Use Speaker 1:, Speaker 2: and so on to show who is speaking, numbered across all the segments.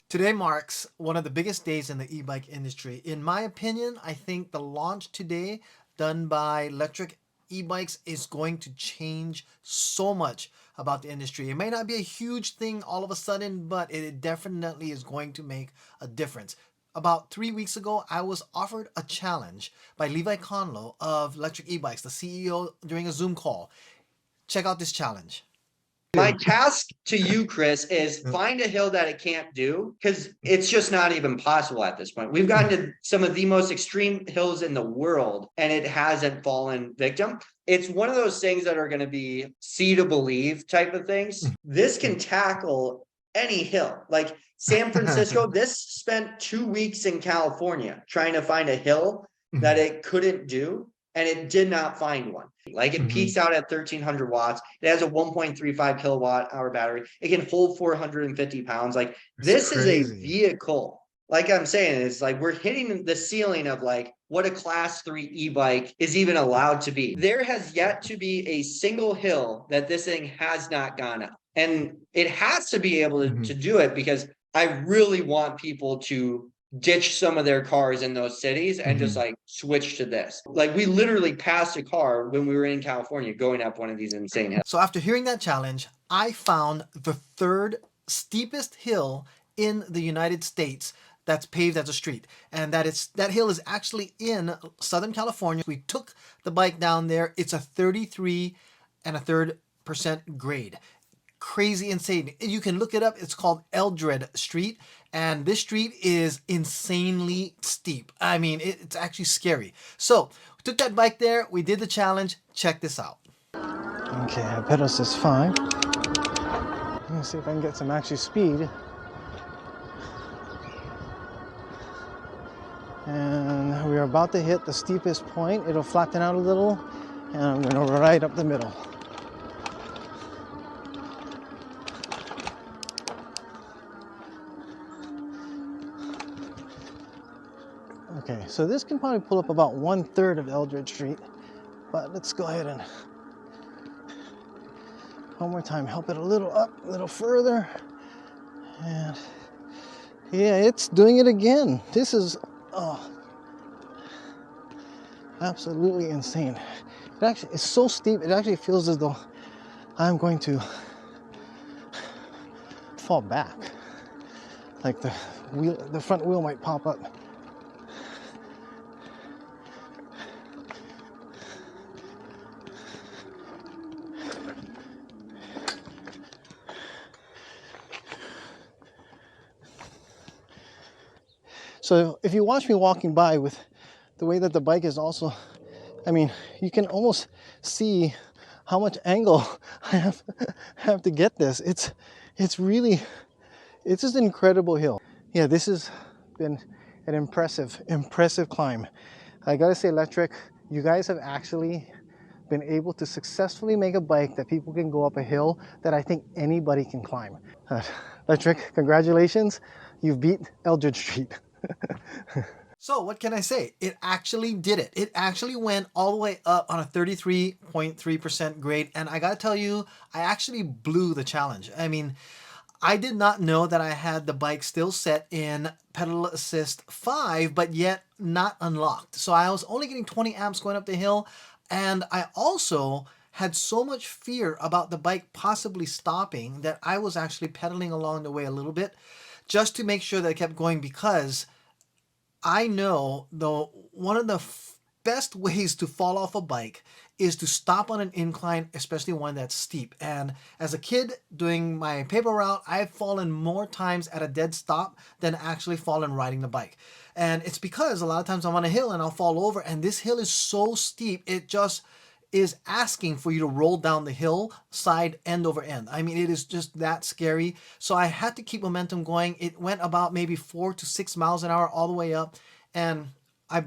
Speaker 1: Today marks one of the biggest days in the e-bike industry. In my opinion, I think the launch today done by Lectric Ebikes is going to change so much about the industry. It may not be a huge thing all of a sudden, but it definitely is going to make a difference. About 3 weeks ago, I was offered a challenge by Levi Conlow of Lectric Ebikes, the CEO, during a Zoom call. Check out this challenge.
Speaker 2: My task to you, Chris, is find a hill that it can't do, because it's just not even possible at this point. We've gotten to some of the most extreme hills in the world, and it hasn't fallen victim. It's one of those things that are going to be see to believe type of things. This can tackle any hill. Like San Francisco, this spent 2 weeks in California trying to find a hill that it couldn't do, and it did not find one. Like it peaks out at 1300 watts. It has a 1.35 kilowatt hour battery. It can hold 450 pounds. Like this is a vehicle. Like I'm saying, it's like we're hitting the ceiling of like what a class 3 e-bike is even allowed to be. There has yet to be a single hill that this thing has not gone up. And it has to be able to do it, because I really want people to ditch some of their cars in those cities and just like switch to this. Like we literally passed a car when we were in California going up one of these insane hills.
Speaker 1: So after hearing that challenge, I found the third steepest hill in the United States that's paved as a street, and that hill is actually in Southern California. We took the bike down there. It's a 33.33% grade. Crazy insane. You can look it up. It's called Eldred Street, and this street is insanely steep. I mean, it's actually scary. So we took that bike there. We did the challenge. Check this out.
Speaker 3: Okay, I pedal says 5. Let me see if I can get some actual speed. And we're about to hit the steepest point. It'll flatten out a little, and I'm going to ride up the middle. Okay, so this can probably pull up about 1/3 of Eldred Street, but let's go ahead and one more time, help it a little up, a little further, and yeah, it's doing it again. This is absolutely insane. It actually is so steep, it actually feels as though I'm going to fall back, like the front wheel might pop up. So if you watch me walking by with the way that the bike is also, I mean, you can almost see how much angle I have to get this. It's just an incredible hill. Yeah, this has been an impressive climb. I gotta say, Lectric, you guys have actually been able to successfully make a bike that people can go up a hill that I think anybody can climb. Lectric, congratulations. You've beat Eldred Street.
Speaker 1: So what can I say? It actually did it. It actually went all the way up on a 33.3% grade. And I gotta tell you, I actually blew the challenge. I mean, I did not know that I had the bike still set in pedal assist 5, but yet not unlocked. So I was only getting 20 amps going up the hill. And I also had so much fear about the bike possibly stopping that I was actually pedaling along the way a little bit just to make sure that I kept going, because I know one of the best ways to fall off a bike is to stop on an incline, especially one that's steep. And as a kid doing my paper route, I've fallen more times at a dead stop than actually fallen riding the bike. And it's because a lot of times I'm on a hill and I'll fall over, and this hill is so steep, it just is asking for you to roll down the hill side end over end. I mean, it is just that scary. So I had to keep momentum going. It went about maybe 4 to 6 miles an hour all the way up. And I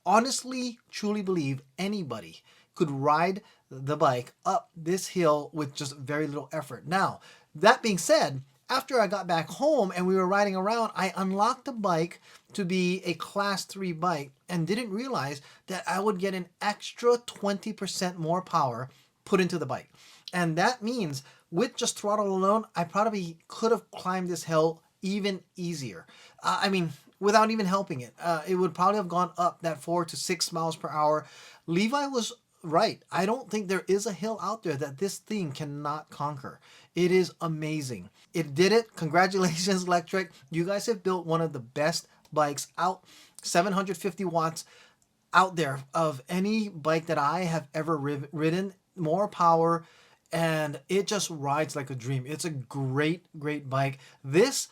Speaker 1: honestly, truly believe anybody could ride the bike up this hill with just very little effort. Now, that being said, after I got back home and we were riding around, I unlocked the bike to be a class 3 bike and didn't realize that I would get an extra 20% more power put into the bike. And that means with just throttle alone, I probably could have climbed this hill even easier. I mean, without even helping it, it would probably have gone up that 4 to 6 miles per hour. Levi was right. I don't think there is a hill out there that this thing cannot conquer. It is amazing. It did it. Congratulations, Lectric. You guys have built one of the best bikes out. 750 watts out there of any bike that I have ever ridden. More power, and it just rides like a dream. It's a great, great bike. This,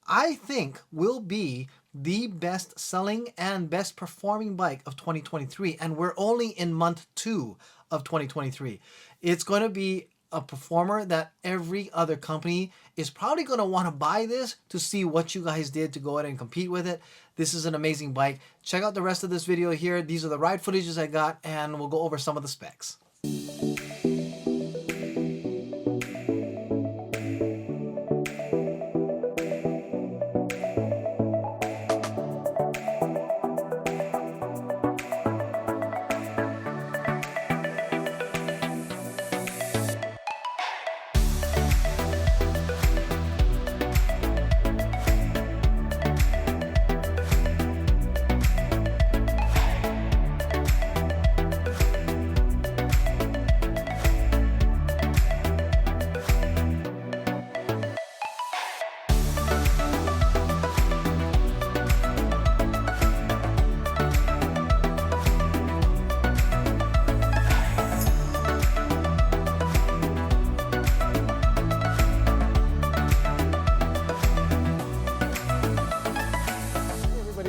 Speaker 1: I think, will be the best selling and best performing bike of 2023, and we're only in month 2 of 2023. It's going to be a performer that every other company is probably going to want to buy this to see what you guys did to go ahead and compete with it. This is an amazing bike. Check out the rest of this video here. These are the ride footages I got, and we'll go over some of the specs.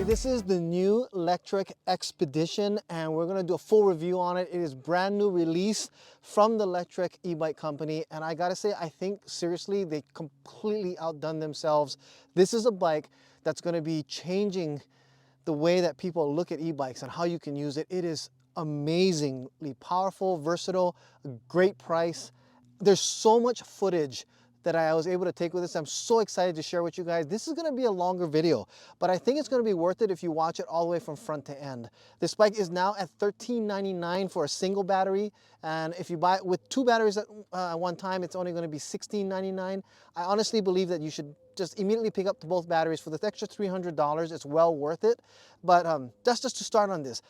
Speaker 1: This is the new Lectric XPedition, and we're gonna do a full review on it. It is brand new release from the Lectric Ebike company, and I gotta say, I think seriously, they completely outdone themselves. This is a bike that's gonna be changing the way that people look at e-bikes and how you can use it. It is amazingly powerful, versatile, a great price. There's so much footage that I was able to take with this. I'm so excited to share with you guys. This is gonna be a longer video, but I think it's gonna be worth it if you watch it all the way from front to end. This bike is now at $13.99 for a single battery, and if you buy it with 2 batteries at one time, it's only gonna be $16.99. I honestly believe that you should just immediately pick up both batteries for the extra $300. It's well worth it, but that's just to start on this.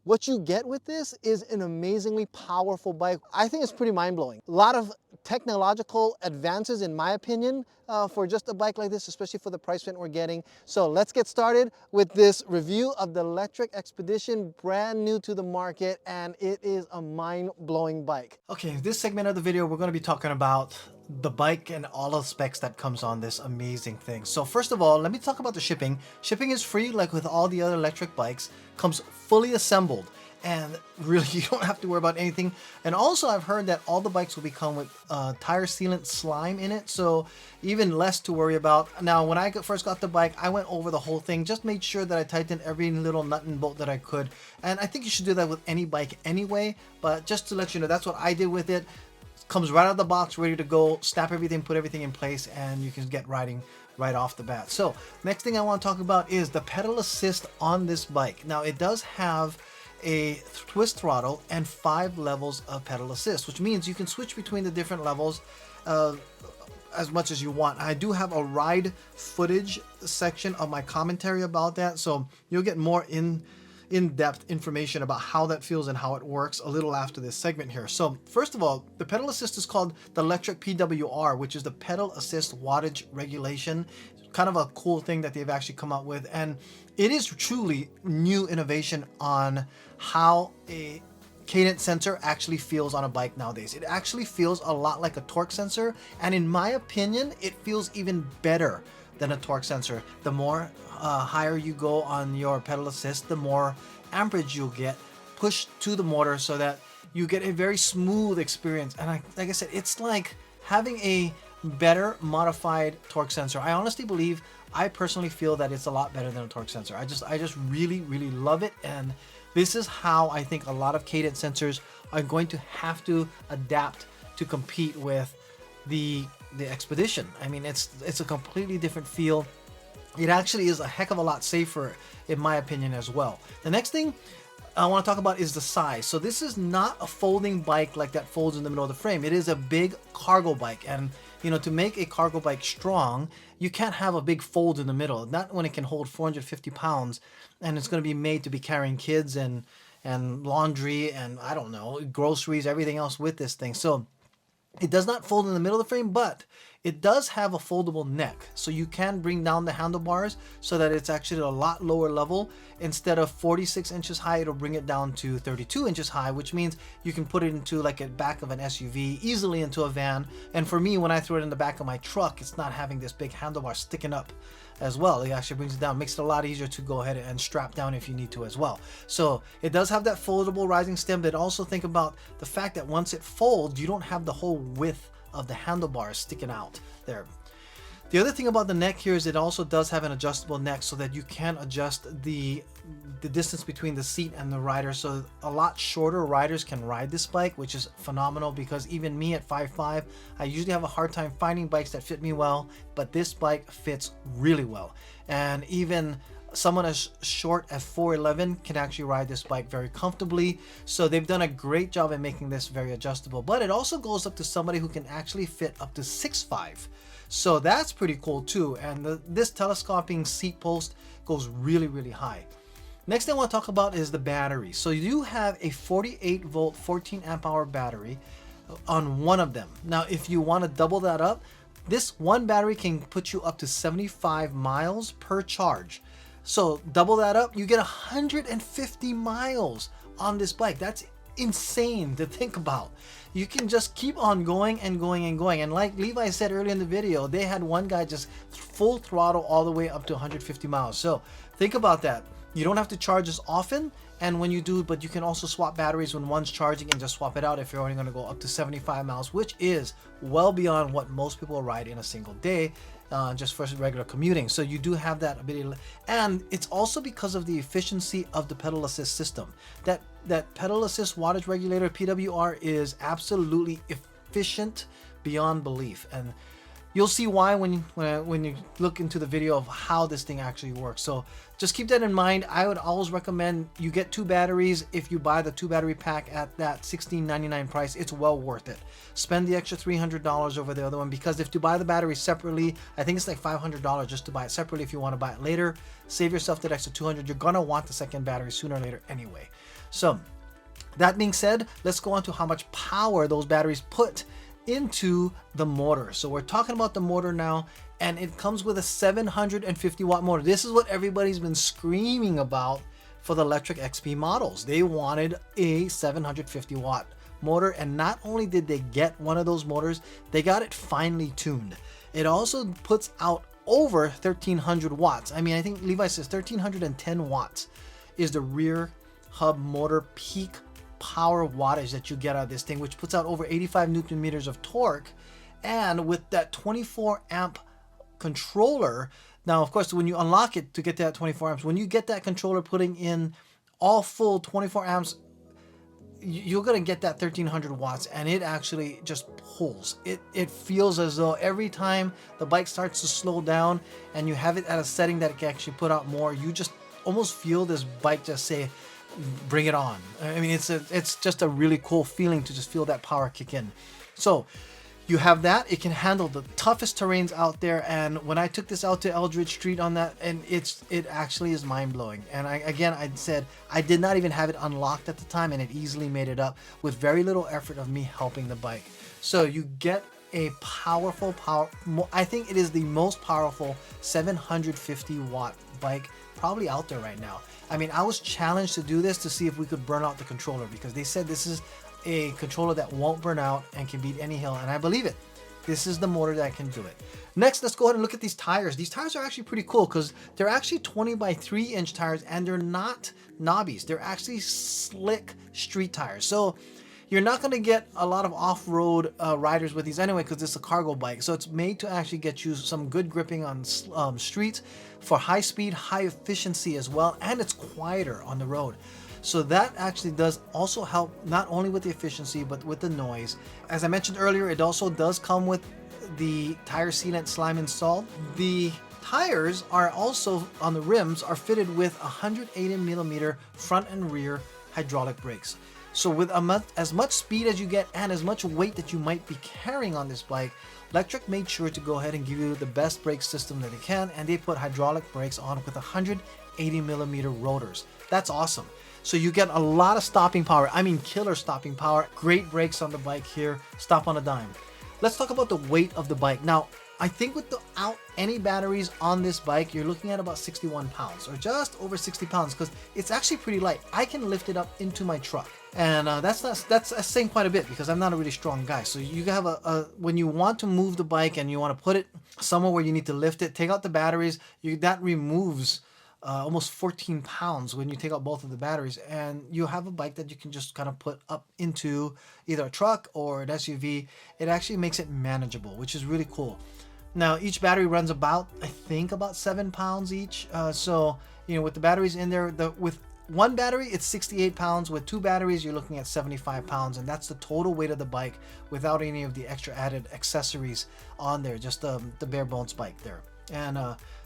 Speaker 1: What you get with this is an amazingly powerful bike. I think it's pretty mind-blowing. A lot of technological advances, in my opinion, for just a bike like this, especially for the price point we're getting. So let's get started with this review of the Lectric XPedition, brand new to the market, and it is a mind-blowing bike. Okay, this segment of the video, we're gonna be talking about the bike and all the specs that comes on this amazing thing. So first of all, let me talk about the shipping. Shipping is free, like with all the other electric bikes, comes fully assembled, and really you don't have to worry about anything. And also I've heard that all the bikes will come with tire sealant slime in it, so even less to worry about. Now when I first got the bike, I went over the whole thing, just made sure that I tightened every little nut and bolt that I could, and I think you should do that with any bike anyway, but just to let you know, that's what I did with it. Comes right out of the box, ready to go, snap everything, put everything in place, and you can get riding right off the bat. So next thing I want to talk about is the pedal assist on this bike. Now it does have a twist throttle and 5 levels of pedal assist, which means you can switch between the different levels as much as you want. I do have a ride footage section of my commentary about that, so you'll get more in-depth information about how that feels and how it works a little after this segment here. So first of all, the pedal assist is called the Lectric PWR, which is the pedal assist wattage regulation. It's kind of a cool thing that they've actually come up with, and it is truly new innovation on how a cadence sensor actually feels on a bike nowadays. It actually feels a lot like a torque sensor, and in my opinion, it feels even better than a torque sensor. The more higher you go on your pedal assist, the more amperage you'll get pushed to the motor so that you get a very smooth experience. And like I said, it's like having a better modified torque sensor. I honestly believe, I personally feel that it's a lot better than a torque sensor. I just really, really love it, and this is how I think a lot of cadence sensors are going to have to adapt to compete with the XPedition. I mean, it's a completely different feel. It actually is a heck of a lot safer, in my opinion, as well. The next thing I want to talk about is the size. So this is not a folding bike like that folds in the middle of the frame. It is a big cargo bike, and you know, to make a cargo bike strong, you can't have a big fold in the middle. Not when it can hold 450 pounds and it's going to be made to be carrying kids and laundry and I don't know, groceries, everything else with this thing. So it does not fold in the middle of the frame, but it does have a foldable neck. So you can bring down the handlebars so that it's actually a lot lower level. Instead of 46 inches high, it'll bring it down to 32 inches high, which means you can put it into like a back of an SUV, easily into a van. And for me, when I throw it in the back of my truck, it's not having this big handlebar sticking up as well. It actually brings it down, makes it a lot easier to go ahead and strap down if you need to as well. So it does have that foldable rising stem, but also think about the fact that once it folds, you don't have the whole width of the handlebars sticking out there. The other thing about the neck here is it also does have an adjustable neck so that you can adjust the distance between the seat and the rider. So a lot shorter riders can ride this bike, which is phenomenal, because even me at 5'5", I usually have a hard time finding bikes that fit me well, but this bike fits really well. And even someone as short as 4'11" can actually ride this bike very comfortably. So they've done a great job in making this very adjustable, but it also goes up to somebody who can actually fit up to 6'5". So that's pretty cool too. And this telescoping seat post goes really, really high. Next thing I want to talk about is the battery. So you do have a 48 volt, 14 amp hour battery on one of them. Now, if you want to double that up, this one battery can put you up to 75 miles per charge. So double that up, you get 150 miles on this bike. That's insane to think about. You can just keep on going and going and going. And like Levi said earlier in the video, they had one guy just full throttle all the way up to 150 miles. So think about that. You don't have to charge as often, and when you do, but you can also swap batteries when one's charging and just swap it out if you're only going to go up to 75 miles, which is well beyond what most people ride in a single day. Just for regular commuting. So you do have that ability, and it's also because of the efficiency of the pedal assist system. That pedal assist wattage regulator, PWR, is absolutely efficient beyond belief, and you'll see why when you look into the video of how this thing actually works. So just keep that in mind. I would always recommend you get 2 batteries. If you buy the 2 battery pack at that $16.99 price, it's well worth it. Spend the extra $300 over the other one, because if you buy the battery separately, I think it's like $500 just to buy it separately. If you want to buy it later, save yourself that extra $200. You're gonna want the second battery sooner or later anyway. So that being said, let's go on to how much power those batteries put into the motor. So we're talking about the motor now, and it comes with a 750 watt motor. This is what everybody's been screaming about for the Lectric XP models. They wanted a 750 watt motor, and not only did they get one of those motors, they got it finely tuned. It also puts out over 1300 watts. I mean, I think Levi says 1310 watts is the rear hub motor peak power wattage that you get out of this thing, which puts out over 85 Newton meters of torque. And with that 24 amp controller, now of course when you unlock it to get that 24 amps, when you get that controller putting in all full 24 amps, you're gonna get that 1300 watts, and it actually just pulls. It feels as though every time the bike starts to slow down and you have it at a setting that it can actually put out more, you just almost feel this bike just say, bring it on. I mean, it's just a really cool feeling to just feel that power kick in. So you have that. It can handle the toughest terrains out there. And when I took this out to Eldred Street on that, and it actually is mind-blowing. And I said I did not even have it unlocked at the time, and it easily made it up with very little effort of me helping the bike. So you get a powerful I think it is the most powerful 750 watt bike probably out there right now. I mean, I was challenged to do this to see if we could burn out the controller, because they said this is a controller that won't burn out and can beat any hill, and I believe it. This is the motor that can do it. Next, let's go ahead and look at these tires. These tires are actually pretty cool because they're actually 20 by 3 inch tires, and they're not knobbies. They're actually slick street tires. So you're not going to get a lot of off-road riders with these anyway, because it's a cargo bike. So it's made to actually get you some good gripping on streets for high speed, high efficiency as well, and it's quieter on the road. So that actually does also help not only with the efficiency, but with the noise. As I mentioned earlier, it also does come with the tire sealant slime installed. The tires are also, on the rims, are fitted with 180 millimeter front and rear hydraulic brakes. So with as much speed as you get and as much weight that you might be carrying on this bike, Lectric made sure to go ahead and give you the best brake system that they can, and they put hydraulic brakes on with 180mm rotors. That's awesome. So you get a lot of stopping power. I mean, killer stopping power. Great brakes on the bike here. Stop on a dime. Let's talk about the weight of the bike. Now, I think without any batteries on this bike, you're looking at about 61 pounds or just over 60 pounds because it's actually pretty light. I can lift it up into my truck. And that's saying quite a bit because I'm not a really strong guy. So you have when you want to move the bike and you want to put it somewhere where you need to lift it, take out the batteries, that removes almost 14 pounds when you take out both of the batteries, and you have a bike that you can just kind of put up into either a truck or an SUV. It actually makes it manageable, which is really cool. Now, each battery runs about, I think, about 7 pounds each. So, you know, with the batteries in there, with one battery, it's 68 pounds. With two batteries, you're looking at 75 pounds. And that's the total weight of the bike without any of the extra added accessories on there, just the bare bones bike there. And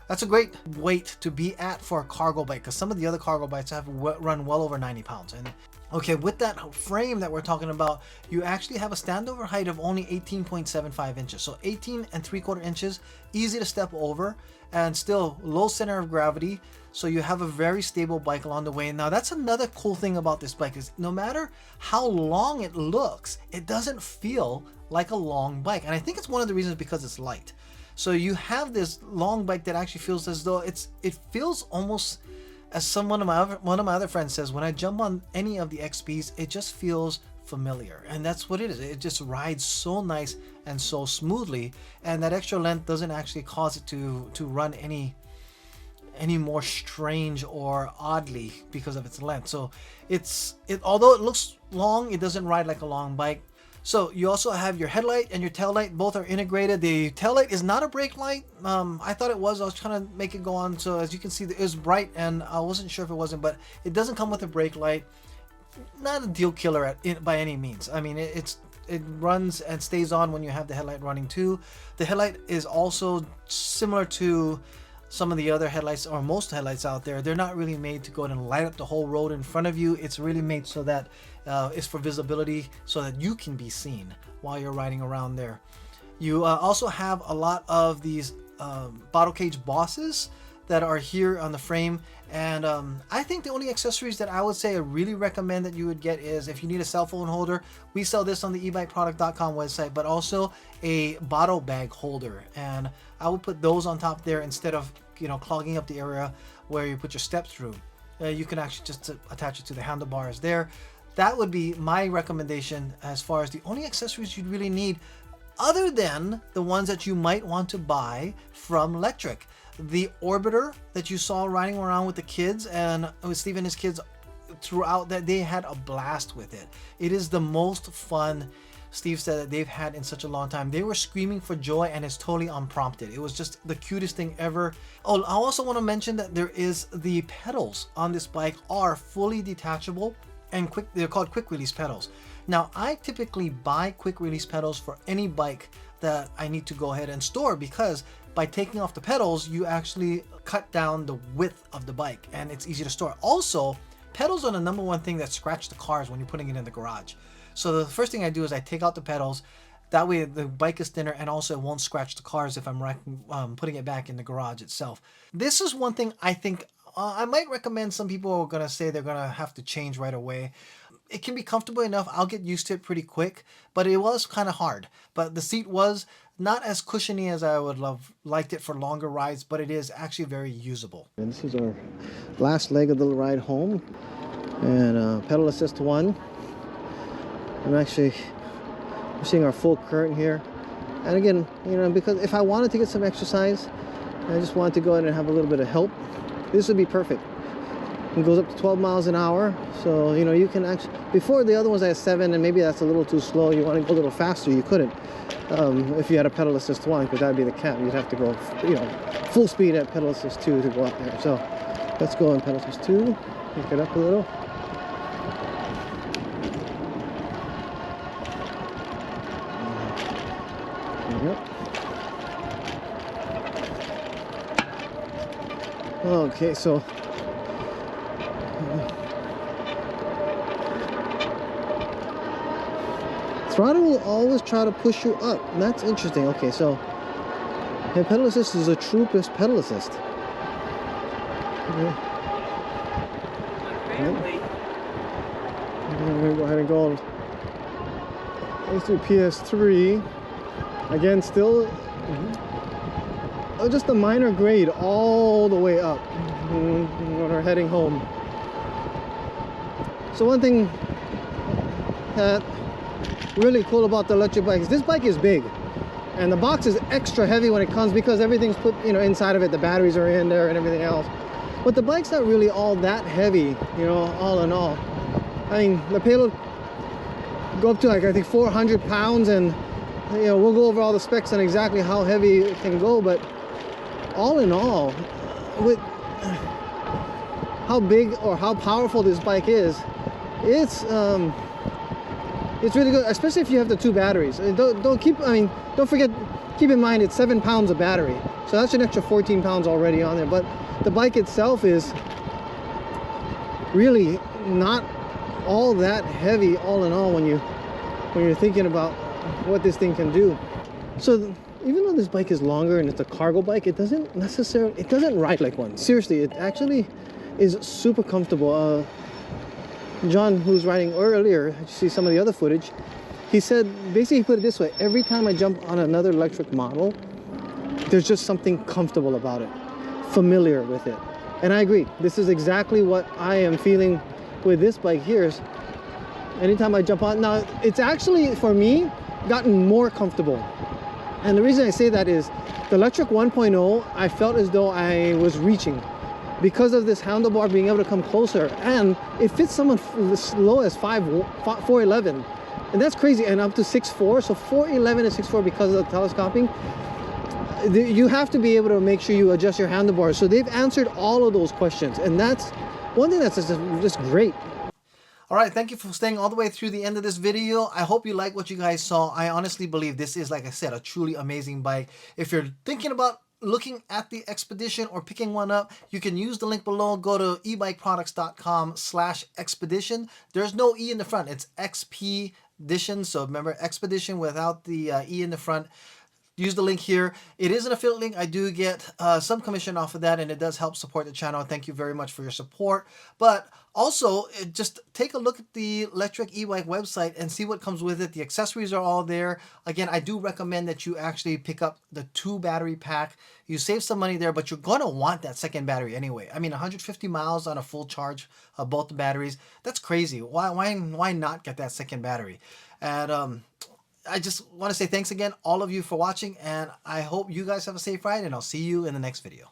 Speaker 1: that's a great weight to be at for a cargo bike because some of the other cargo bikes have run well over 90 pounds. And okay, with that frame that we're talking about, you actually have a standover height of only 18.75 inches. So 18 3/4 inches, easy to step over, and still low center of gravity. So you have a very stable bike along the way. Now that's another cool thing about this bike is no matter how long it looks, it doesn't feel like a long bike. And I think it's one of the reasons because it's light. So you have this long bike that actually feels as though it feels almost, as one of my other friends says, when I jump on any of the XPs, it just feels familiar. And that's what it is. It just rides so nice and so smoothly. And that extra length doesn't actually cause it to run any more strange or oddly because of its length. So although it looks long, it doesn't ride like a long bike. So you also have your headlight and your tail light, both are integrated. The tail light is not a brake light. I thought it was. I was trying to make it go on. So as you can see, it was bright and I wasn't sure if it wasn't, but it doesn't come with a brake light. Not a deal killer by any means. I mean, it runs and stays on when you have the headlight running too. The headlight is also similar to some of the other headlights or most headlights out there. They're not really made to go and light up the whole road in front of you. It's really made so that it's for visibility so that you can be seen while you're riding around there. You also have a lot of these bottle cage bosses that are here on the frame, and I think the only accessories that I would say I really recommend that you would get is if you need a cell phone holder. We sell this on the ebikeproduct.com website, but also a bottle bag holder, and I would put those on top there instead of, you know, clogging up the area where you put your steps through. You can actually just attach it to the handlebars there. That would be my recommendation as far as the only accessories you'd really need, other than the ones that you might want to buy from Lectric. The orbiter that you saw riding around with the kids and with Steve and his kids throughout, that they had a blast with it. It is the most fun, Steve said, that they've had in such a long time. They were screaming for joy and it's totally unprompted. It was just the cutest thing ever. Oh, I also want to mention that the pedals on this bike are fully detachable and they're called quick release pedals. Now, I typically buy quick release pedals for any bike that I need to go ahead and store because by taking off the pedals, you actually cut down the width of the bike and it's easy to store. Also, pedals are the #1 thing that scratch the cars when you're putting it in the garage. So the first thing I do is I take out the pedals. That way the bike is thinner and also it won't scratch the cars if I'm putting it back in the garage itself. This is one thing I think I might recommend. Some people are going to say they're going to have to change right away. It can be comfortable enough. I'll get used to it pretty quick, but it was kind of hard. But the seat was not as cushiony as I would have liked it for longer rides, but it is actually very usable.
Speaker 3: And this is our last leg of the ride home, and pedal assist 1. I'm seeing our full current here. And again, you know, because if I wanted to get some exercise, I just wanted to go ahead and have a little bit of help, this would be perfect. It goes up to 12 miles an hour, so you know you can actually, before the other ones I had 7 and maybe that's a little too slow, you want to go a little faster, you couldn't if you had a pedal assist 1, because that would be the cap. You'd have to go, you know, full speed at pedal assist 2 to go up there. So let's go on pedal assist 2, pick it up a little. Yep. Okay, so throttle will always try to push you up. And that's interesting. Okay, so the pedal assist is a true pedal assist. Okay. I'm gonna go ahead and go. Let's do PS3. Again, still just a minor grade all the way up when we're heading home. So one thing that really cool about the electric bike is this bike is big, and the box is extra heavy when it comes because everything's put, you know, inside of it. The batteries are in there and everything else. But the bike's not really all that heavy, you know, all in all. I mean, the payload go up to like, I think 400 pounds, and you know, we'll go over all the specs on exactly how heavy it can go, but all in all, with how big or how powerful this bike is, it's really good, especially if you have the 2 batteries. And don't forget, keep in mind it's 7 pounds of battery, so that's an extra 14 pounds already on there. But the bike itself is really not all that heavy, all in all, when you're thinking about what this thing can do. So even though this bike is longer and it's a cargo bike, it doesn't ride like one. Seriously, it actually is super comfortable. John, who was riding earlier, you see some of the other footage, he said, basically he put it this way: every time I jump on another electric model, there's just something comfortable about it, familiar with it. And I agree, this is exactly what I am feeling with this bike here. Is anytime I jump on, now it's actually, for me, gotten more comfortable. And the reason I say that is the Lectric 1.0, I felt as though I was reaching because of this handlebar being able to come closer, and it fits someone as low as 4'11", and that's crazy, and up to 6'4", so 4'11" and 6'4" because of the telescoping. You have to be able to make sure you adjust your handlebars. So they've answered all of those questions, and that's one thing that's just great.
Speaker 1: All right, thank you for staying all the way through the end of this video. I hope you like what you guys saw. I honestly believe this is, like I said, a truly amazing bike. If you're thinking about looking at the Expedition or picking one up, you can use the link below. Go to ebikeproducts.com/expedition. There's no E in the front. It's XPedition. So remember, Expedition without the E in the front. Use the link here. It is an affiliate link. I do get some commission off of that, and it does help support the channel. Thank you very much for your support. But also, just take a look at the Lectric Ebike website and see what comes with it. The accessories are all there. Again, I do recommend that you actually pick up the 2 battery pack. You save some money there, but you're going to want that second battery anyway. I mean, 150 miles on a full charge of both the batteries. That's crazy. Why not get that second battery? And I just want to say thanks again, all of you, for watching, and I hope you guys have a safe ride, and I'll see you in the next video.